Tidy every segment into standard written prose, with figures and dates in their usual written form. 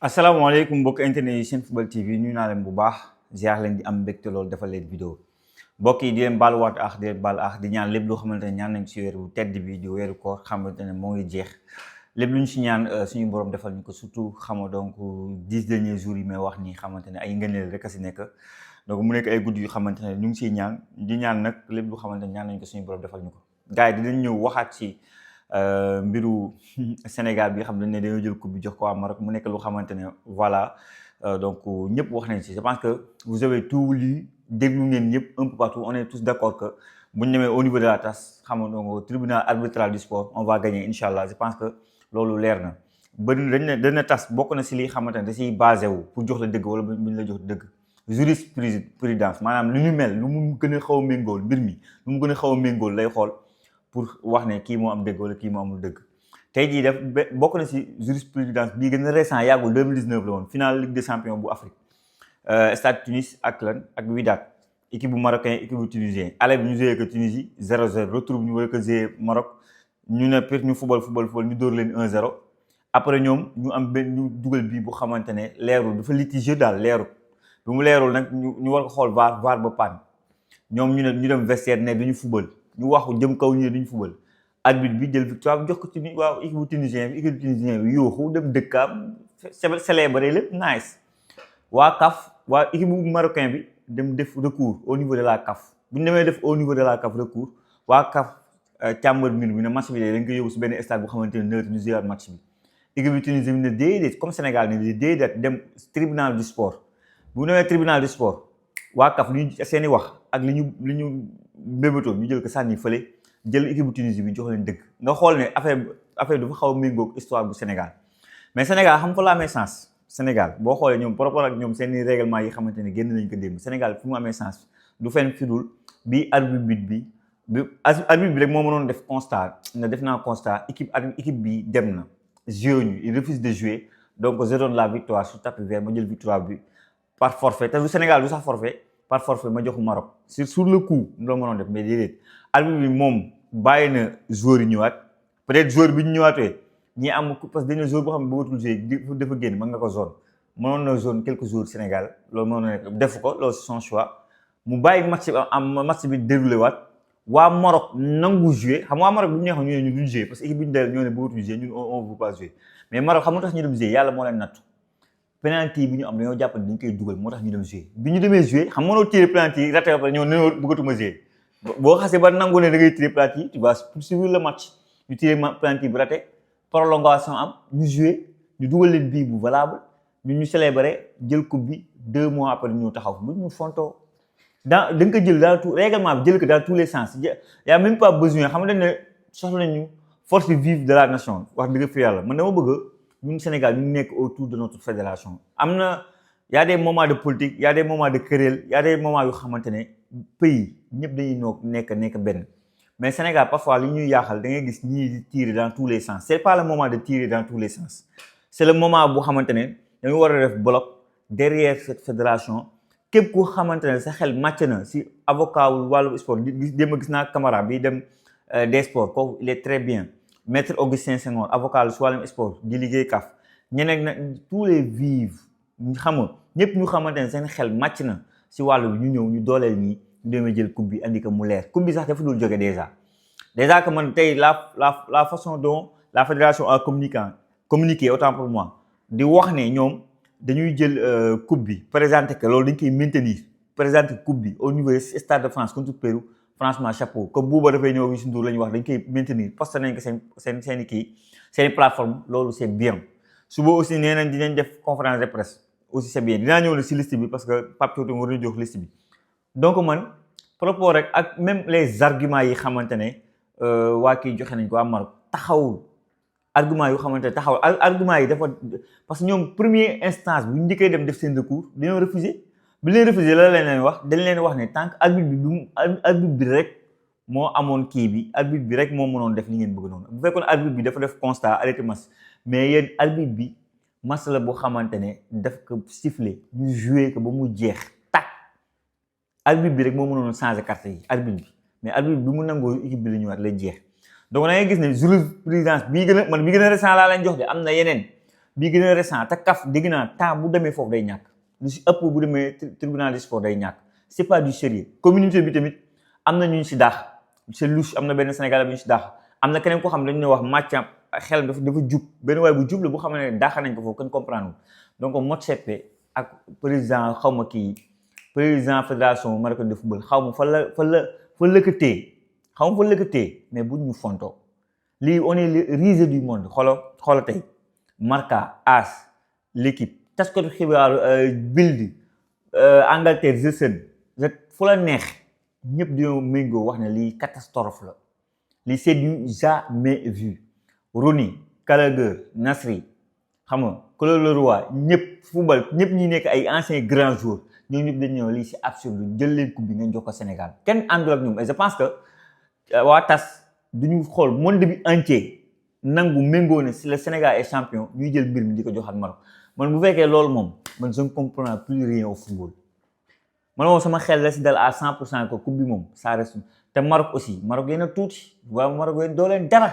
asalaamaaleykum mbokk internet yi Senfootball TV nuyu naa leen bu baax ziar leen di am mbégte loolu defal leen vidéo mbokk yi di leen baaluwaat ak di leen baal ak di ñaan lépp loo xamante ne ñaan nañ si weeru tedd bi di weeru koor xamante ne moo ngi jeex lépp lu ñu si ñaan suñu borom defal ñu ko surtout xam nga donc 10 derniers jours yi may wax nii xamante ne ay ngëneel rek a si nekk donc mu nekk ay guddi yu xamante ne ñu ngi siy ñaan di ñaan nag lépp lu xamante ne ñaan nañ ko suñu borom defal ñu ko gars yi dinañ ñëw waxaat si mbiru Sénégal bi nga xam ne dañoo jël coupe bi jox ko waa Maroc mu nekk lu xamante ne voilà donc ñëpp wax nañ si je pense que vous avez tout lu déglu ngeen ñëpp un peu partout on est tous d'accord que bu ñu demee au niveau de la TAS xam nga donc tribunal arbitral du sport on va gagner incha allah je pense que loolu leer na ba dañ ne TAS bokk na si li xamante ne da siy basé wu pour jox la dëgg wala bu ñu la jox dëgg jurisprudence maanaam lu ñu mel lu mu gën a xaw a méngool mbir mi lu mu gën a xaw a méngool lay xool pour wax ne kii moo am dëgg wala kii moo amul dëgg tey jii def bokk na si jurisprudence bii gën a récent yàggul 2019 la woon finale Ligue des champions bu Afrique Stade Tunis ak Wydad équipe bu marocain équipe bu tunisien aller bi ñu joué que Tunisie 0-0 retour bi ñu war a ko joué Maroc ñu ne pire ñu football ñu dóor leen 1-0 après ñoom ñu am benn ñu dugal bii bu xamante ne leerul dafa litigieux daal leerul bu mu leerul nag ñu war ko xool VAR ba panne ñoom ñu dem vestiaire ne duñu football ñu waxu jëm kaw ñu ne duñu football arbitre bi jël victoire bi jox ko ci waaw équipe bu tunisien bi yooxu dem dëkkaam célébrer lépp nice waa CAF waa équipe bu marocain bi dem def recours au niveau de la CAF bu ñu demee def au niveau de la CAF recours waa CAF càmbar mbir bi ne match bi dañ koy yóbbu si benn stade bu xamante ne neutre ñu jouer match bi équipe bu tunisien bi ne déedéet comme Sénégal ne déedéet dem tribunal du sport bu ñu demee tribunal du sport waa CAF li ñu seen i wax ak li ñu mbébétoon ñu jël ko sànni fële jël équipe bu Tunisie bi jox leen dëgg nga xool ne affaire dafa xaw a méngoog histoire bu Sénégal mais Sénégal xam fa la amee sens Sénégal boo xoolee ñoom par rapport ak ñoom seen i règlement yi xamante ne génn nañ ko démb Sénégal fu mu amee sens du fenn fidul bi arbitre bi rek moo mënoon def constat ne def naa constat équipe bi dem na joué ñu il refuse de jouer donc je donne la victoire sur tapis vert ma jël victoire bi par forfait te du Sénégal du sax forfait par forfait ma joxu Maroc sur le coup loolu mënoon def mais déedéet arbitre bi moom bàyyi na joueur yi ñëwaat peut-être joueur bi ñu ñëwaatee ñi am parce que dañu joueur boo xam ne bëggatul jouer dafa génn mën nga ko zone mënoon na zone quelques jours Sénégal loolu mënoon na nekk def ko loolu c'est son choix mu bàyyi match bi déroulé waat waa Maroc nangu jouer xam nga waa Maroc bu ñu neexoon ñu ne ñu duñ jouer parce que équipe bi ñu dal ñoo ne bëggatul jouer ñun on veut pas jouer mais Maroc xam nga tax ñu dem jouer yàlla moo leen nattu penalty bi ñu am dañoo jàpp ne dañ koy dugal moo tax ñu dem jouer bi ñu demee jouer xam nga noo tiré penalty yi raté ba ñoo ne bëggatuma jouer boo xasee ba nangu ne da ngay tiré penalty tu vas poursuivre le match ñu tiré penalty bi raté prolongation am ñu jouer ñu dugal leen bii bu valable ñu célébrer jël coupe bi 2 mois après ñu taxaw bu ñu fontoo da nga ko jël dans tout règlement bi jël ko dans tous les sens y a même pas besoin xam nga dañ ne soxla nañu force vive de la nation wax dëgg fi yàlla man dama bëgg ñun Sénégal ñu nekk autour de notre fédération am na y a des moments de politique y a des moments de querelle y a des moments yu xamante ne pays ñëpp dañuy nekk benn mais Sénégal parfois li ñuy yaaxal da ngay gis ñii di tirer dans tous les sens c'est pas le moment de tirer dans tous les sens c'est le moment bu xamante ne dañu war a def bloc derrière cette fédération képp ku xamante ne sa xel màcc na si avocat wu wàllu sport gis naa Camara bi dem des sports kooku il est très bien maître Augustin Senghor avocat su wàllum sport di liggéey CAF ñeneen nag tous les vives xam nga ñëpp ñu xamante ne seen xel màcc na si wàllu bi ñu ñëw ñu dooleel ñi ñu demee jël coupe bi andi ko mu leer coupe bi sax dafa dul jóge déjà que man tey la façon dont la fédération a communiqué autant pour moi di wax ne ñoom dañuy jël coupe bi présenter que loolu dañ koy maintenir présenter coupe bi au niveau Stade de France contre Pérou franchement chapeau comme Bouba dafay ñëw Youssou Ndour la ñuy wax dañ koy maintenir posté nañ ko seen plateforme loolu c'est bien suba aussi nee nañ dinañ def conférence de presse aussi c'est bien dinaa ñëw na si liste bi parce que Pape Thiaw war na jox liste bi donc man par rapport rek ak même les arguments yi xamante ne waa kii joxe nañ ko waa Maroc taxawul argument yu xamante ne taxawul argument yi dafa parce que ñoom première instance bu ñu njëkkee dem def seen recours dañoo refuser bi leen refuser la leen wax dañ leen wax ne tant que arbitre bi rek moo amoon kii bi arbitre bi rek moo mënoon def li ngeen bëgg noonu bu fekkoon arbitre bi dafa def constat arrêté match mais yéen arbitre bi match la boo xamante ne daf ko siffler ñu jouer ko ba mu jeex tak arbitre bi rek moo mënoon changer carte yi arbitre bi mais arbitre bi mu nangoo équipe bi la ñëwaat la jeex donc da ngay gis ne jurisprudence bii gën a récent laa leen jox de am na yeneen bii gën a récent te CAF dégg naa temps bu demee foofu day ñàkk lu si ëpp bu demee tribunal de sport day ñàkk c'est pas du sérieux communauté bi tamit am na ñu si daax c'est louche am na benn Sénégalais bu ñu si daax am na keneen koo xam ne dañu wax màccam xel dafa jub benn waaye bu jub la bu xam ne daax nañ ko foofu kenn comprendre donc Motsepe ak président xaw ma kii président fédération marocaine de football xaw ma fa lëkkatee xaw ma fa lëkkatee mais buñ ñu fontoo lii on est le risée du monde xolo tey Marca AS l'équipe taskatu xibaaru Bild Angleterre The Sun fu la neex ñëpp dañoo méngoo wax ne lii catastrophe la lii c'est du jamais vu Rooney Gallagher Nasri xam nga Claude Leroy ñëpp football ñëpp ñi nekk ay anciens grands joueurs ñoo ñëpp dañu ñëw lii c'est absurde jël leen coupe bi ngeen jox ko Sénégal kenn àndul ak ñoom et je pense que waa TAS duñu xool monde bi entier nangu méngoo ne si le Sénégal est champion ñuy jël mbir mi di ko joxaat Maroc man bu fekkee loolu moom man je ne comprends plus rien au football man moom sama xel la si dal à 100% que coupe bi moom ça reste te Maroc aussi Maroc yéen a tuuti waaw Maroc yéen doo leen dara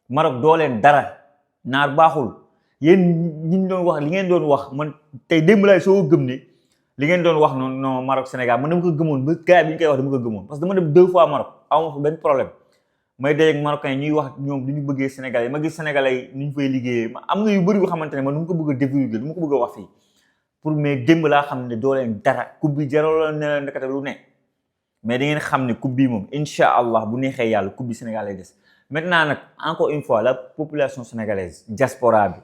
Maroc doo leen dara naar baaxul yéen ñi ñu doon wax li ngeen doon wax man tey démb laay soo gëm ne li ngeen doon wax noonu non Maroc Sénégal man dama ko gëmoon ba gars bi ñu koy wax dama ko gëmoon parce que dama dem 2 fois Maroc awma fa benn problème may dajeeg Marocains ñuy wax ñoom du ñu bëggee Sénégalais ma gis Sénégalais ni ñu fay liggéeyee am na yu bëri yoo xamante ne man du ma ko bëgg a divulguer du ma ko bëgg a wax fii pour mais démb laa xam ne doo leen dara coupe bi jaraloon ne leen ndekete lu ne mais da ngeen xam ne coupe bi moom incha allah bu neexee yàlla coupe bi Sénégal lay des maintenant nag encore une fois la population sénégalaise diaspora bi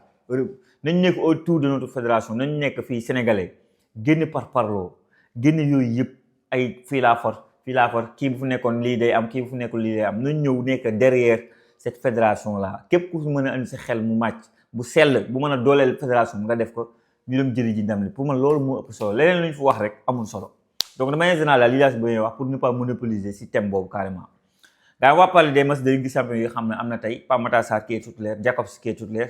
nañu nekk autour de notre fédération nañu nekk fii sénégalais génn par parloo génn yooyu yëpp ay fii laa far kii bu fu nekkoon lii day am kii bu fu nekkoon lii day am nañ ñëw nekk derrière cette fédération là képp ku mën a andi sa xel mu màcc bu sell bu mën a dooleel fédération nga def ko ñu dem jëli ji ndam li pour man loolu moo ëpp solo leneen lu ñu fi wax rek amul solo donc de manière générale lii laa si bëgg wax pour ne pas monopoliser si thème boobu carrément. daa waa parler des matchs de Ligue des Champions yoo xam ne am na tey Pape Matar Sarr qui est titulaire Jacobs qui est titulaire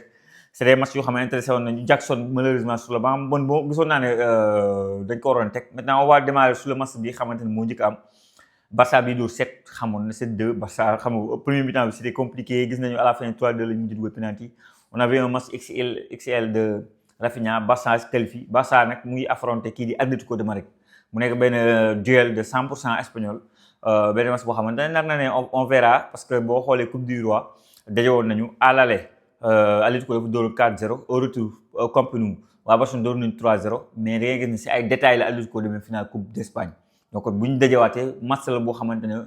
c'est des matchs yoo xam ne intéressé woon nañu Jackson malheureusement sur le banc bon boo gisoon naa ne dañ ko waroon teg maintenant on va démarrer sur le match bi xamante ne moo njëkk am Barça bi dóor 7 xamoon na 7-2 Barça xam nga premier mi-temps bi c'était compliqué gis nañu à la fin 3-2 la ñu dugal penalty on avait un match XL de Rafinha Barça se qualifie Barça nag mu ngi affronté kii di Atlético de Madrid mu nekk benn duel de 100% espagnol benn match boo xamante ne nar na ne on verra parce que boo xoolee Coupe du Roi dajewoon nañu à l'aller Atlético dafa dóor 4-0 au retour Camp Nou waa Barcelone dóor nañu 3-0 mais da ngay gis ne si ay détails la Atlético demee finale Coupe d'Espagne donc bu ñu dajewaatee match la boo xamante ne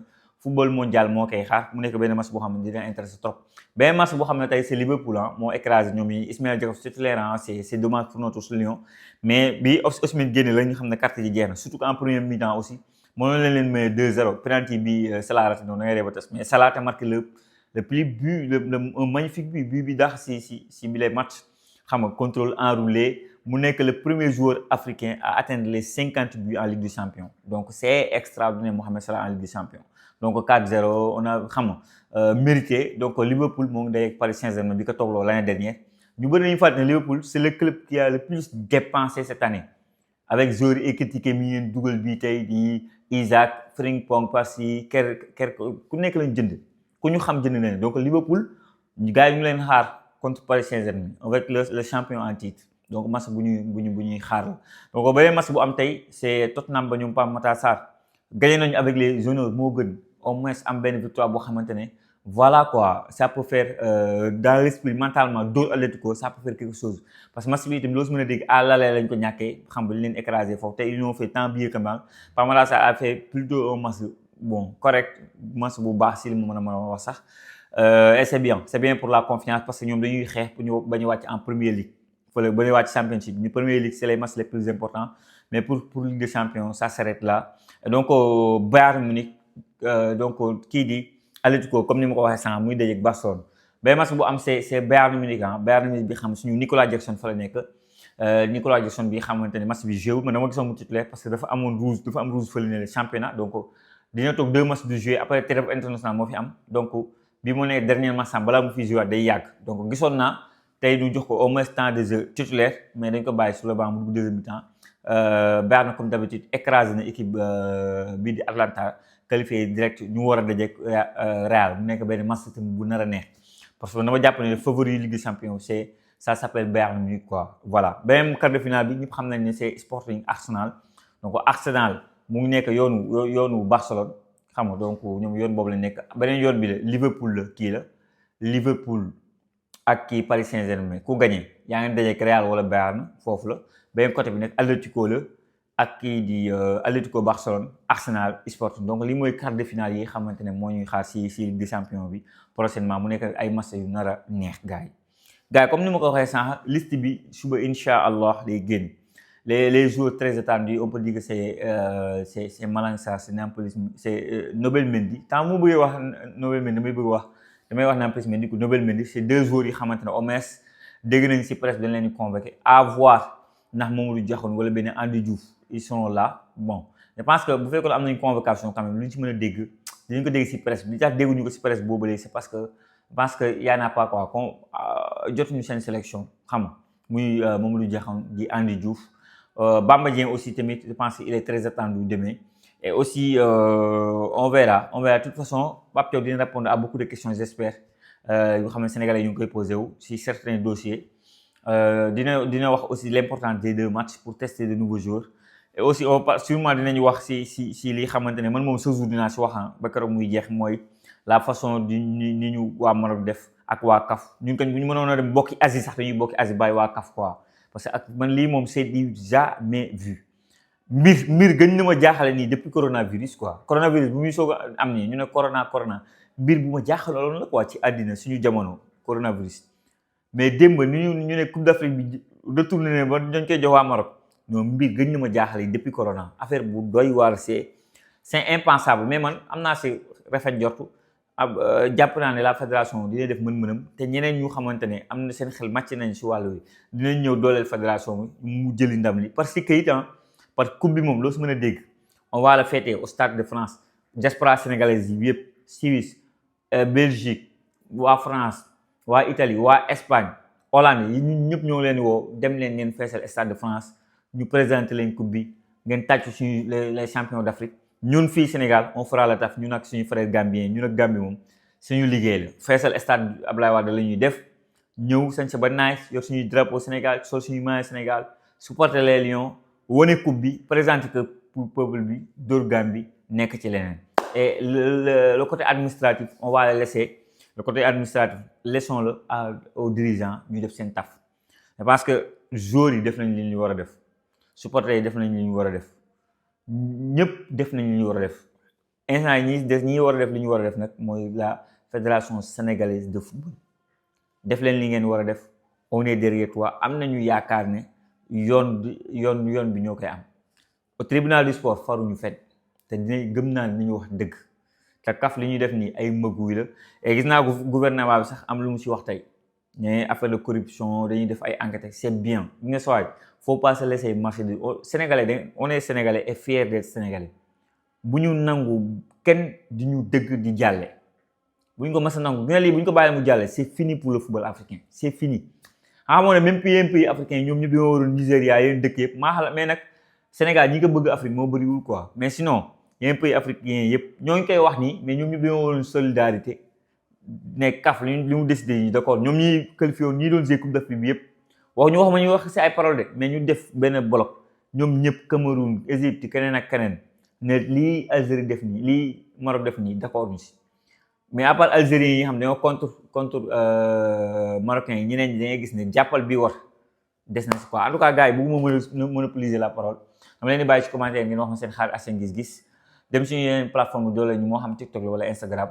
football mondial moo koy xaar mu nekk benn match boo xam ne dina intéressé trop benn match boo xam ne tey c'est Liverpool moo écrasé ñoom yi Ismaïla Jakobs titulaire c'est dommage pour notre Lion mais bi Osimhen génne la ñu xam ne carte ji jeex na surtout qu'en premier mi-temps aussi mënoon leen may 2-0 penalty bi Salah raté noonu da ngay dee ba tas mais Salah a marqué le plus but un magnifique but bi daax si bi les matchs xam nga contrôle enroulé mu nekk le premier joueur africain à atteindre les 50 buts en Ligue des Champions donc c'est extraordinaire Mohamed Salah en Ligue des Champions donc 4-0 on a xam nga mérité donc Liverpool moo ngi day ak Paris Saint-Germain bi ko toogloo l'année dernière ñu bëri nañu fàttali ne Liverpool c'est le club qui a le plus dépensé cette année avec joueurs équitiqués mi ngeen dugal bii tey di Isaac Frimpong par-ci ker ku nekk lañ jënd ku ñu xam jënd nañ donc Liverpool gars yi ñu leen xaar contre Paris Saint-Germain avec le champion en titre donc match bu ñuy xaar la donc beneen match bu am tey c'est Tottenham ba ñoom Pape Matar Sarr gagné nañu avec les honneurs moo gën au moins am benn victoire boo xamante ne voilà quoi ça peut faire dans l'esprit mentalement dóor Atlético ça peut faire quelque chose parce que match bi itam loo si mën a dégg à l'aller lañ ko ñàkkee xam nga li leen écrasé foofu te ils ont fait tant bien que mal Pape Matar Sarr a fait plutôt un match bon correct match bu baax si li mu mën a wax sax et c'est bien pour la confiance parce que ñoom dañuy xeex pour ñu bañ a wàcc en Premier League fële bañ a wàcc Championship ñu Premier League c'est les matchs les plus importants mais pour Ligue des Champions ça s'arrête là et donc Bayern Munich donc kii di Atlético comme ni ma ko waxee sànq muy dajeeg Barcelone benn match bu am c'est Bayern Munich Bayern Munich bi xam suñu Nicolas Jackson fa la nekk Nicolas Jackson bi xamante ne match bi joué man dama gisoon mu titulaire parce que dafa am rouge fële ne le championnat donc dina toog 2 matchs de jouer après trêve international moo fi am donc bi mu ne dernier match am balaa mu fi joué day yàgg donc gisoon naa tey ñu jox ko au moins temps de jeu titulaire mais dañ ko bàyyi sur le banc mu dugg deuxième mi-temps Bayern comme d'habitude écrasé na équipe bii di Atlanta qualifié direct ñu war a dajeeg Real mu nekk benn match bu nar a neex parce que dama jàpp ne favori Ligue des Champions c'est ça s'appelle Bayern Munich quoi. Voilà beneen quart de finale bi ñëpp xam nañ ne c'est Sporting Arsenal donc Arsenal mu ngi nekk yoonu Barcelone xam nga donc ñoom yoon boobu la nekk beneen yoon bi la Liverpool la kii la Liverpool ak kii Paris Saint-Germain ku gagné yaa ngi dajeek Real wala Bayern foofu la beneen côté bi nag Atlético la ak kii di Atlético Barcelone Arsenal Sporting donc li mooy quart de finale yi xamante ne moo ñuy xaar si Ligue des Champions bi prochainement mu nekk ay match yu nar a neex gars yi comme ni ma ko waxee sànq liste bi suba incha allah day génn les joueurs très attendus on peut dire que c'est Malang Sarr c'est Nampalys c'est Nobel Mendy tant mu bëggee wax Nobel Mendy damay wax Nampalys Mendy ku Nobel Mendy c'est deux joueurs yi xamante ne au moins dégg nañ si presse dañ leen di convoqué à voir ndax Mamadou Diakhoune wala benn Andy Diouf ils sont là bon je pense que bu fekkoon am nañ convocation quand même lu ñu si mën a dégg dinañ ko dégg si presse bi li tax dégguñu ko si presse boobu léegi c'est parce que y en a pas quoi comme jotuñu seen sélection xam nga muy Mamadou Diakhoune di Andy Diouf Bamba Dieng aussi tamit je pense qu'il est très attendu demain et aussi on verra de toute façon Pape Thiaw dina répondre à beaucoup de questions j'espère yoo xam ne Sénégalais ñu ngi koy posé wu si certains dossiers dina wax aussi l'importance des deux matchs pour tester de nouveaux joueurs et aussi sûrement dinañu wax si li xamante ne man moom ce jour dinaa si wax ba keroog muy jeex mooy la façon ni ñu waa Maroc def ak waa CAF ñun kañ bu ñu mënoon a dem bokki Asie sax dañuy bokki Asie bàyyi waa CAF quoi parce que ak man lii moom c'est du jamais vu mbir gën na ma jaaxale nii depuis coronavirus quoi coronavirus bu muy soog a am nii ñu ne corona mbir bu ma jaaxaloon la quoi ci àddina suñu jamono coronavirus mais démb ñu ne Coupe d'Afrique bi retourné ne ba dañ koy jox waa Maroc ñoom mbir gën na ma jaaxale depuis corona affaire bu doy waar c'est impensable mais man am naa si rafet jortu jàpp naa ne la fédération dina def mën-mënam te ñeneen ñu xamante ne am na seen xel màcc nañ si wàllu wi dinañ ñëw dooleel fédération bi mu jëli ndam li parce que kayit parce que coupe bi moom loo si mën a dégg on va le fêter au Stade de France diaspora sénégalaise yi yëpp Suisse Belgique waa France waa Italie waa Espagne Hollande yi ñun ñëpp ñoo leen woo dem leen ngeen feesal Stade de France ñu présenter leen coupe bi ngeen tàcc suñu les champions d'Afrique ñun fii Sénégal on fera le taf ñun ak suñu frère Gambien ñun ak Gambie moom suñu liggéey la feesal stade Abdoulaye Wade la ñuy def ñëw sañ sa ba nice yor suñuy drapeau Sénégal sol suñu maillot Sénégal supporter les Lions wane coupe bi présenter que pour peuple bi dóor Gambie nekk ci leneen et le côté administratif on va le laisser le côté administratif laissons-le aux dirigeants ñu def seen taf parce que joueurs yi def nañ li ñu war a def supporters yi def nañ li ñu war a def ñëpp def nañ li ñu war a def instant ñi war a def li ñu war a def nag mooy la fédération sénégalaise de football def leen li ngeen war a def on est derrière toi am nañu yaakaar ne yoon bi ñoo koy am au tribunal du sport faruñu fet te dinañ gëm naa ni ñu wax dëgg te CAF li ñuy def nii ay mëguy la et gis naa gouvernement bi sax am lu mu si wax tey mais affaire de corruption dañuy def ay enquêtes c'est bien bi nga sowaay faut pas se laisser marcher de Sénégalais on est Sénégalais et fier d'être Sénégalais bu ñu nangu kenn di ñu dëgg di jàlle bu ñu ko mas a nangu lii bu ñu ko bàyyi mu jàlle c'est fini pour le football africain c'est fini xamoo ne même pays africain ñoom ñëpp dañoo waroon Nigéria yéen dëkk yëpp maa xala mais nag Sénégal ñi ko bëgg Afrique moo bëriwul quoi mais sinon yeneen pays africain yëpp ñoo ngi koy wax nii mais ñoom ñëpp dañoo waroon solidarité ne CAF li mu décidé yi d'accord ñoom ñi qualifié woon ñi doon jouer Coupe d'Afrique bi yëpp ñu wax ci ay parole de mais ñu def benn bloc ñoom ñëpp Cameroun Égypte keneen ak keneen ne lii Algérie def nii lii Maroc def nii d'accord ñu si mais à part Algériens yi xam ne dañoo contre Marocains yi ñeneen ñi da ngay gis ne jàppal bi war des na si quoi en tout cas gars yi bëgguma monopoliser la parole dama leen di bàyyi ci commentaire ngeen wax ma seen xaar ak seen gis-gis dem suñu yeneen plateforme doole ñu moo xam TikTok la wala Instagram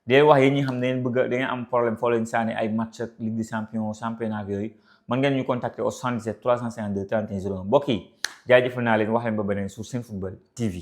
di leen wax yéen ñi xam ne leen bëgg da ngeen am problème foo leen saani ay match ak Ligue des Champions championnat ak yooyu mën ngeen ñu contacter au 77 352 31 01 mbokk yi jaajëfal naa leen wax leen ba beneen sur Senfootball TV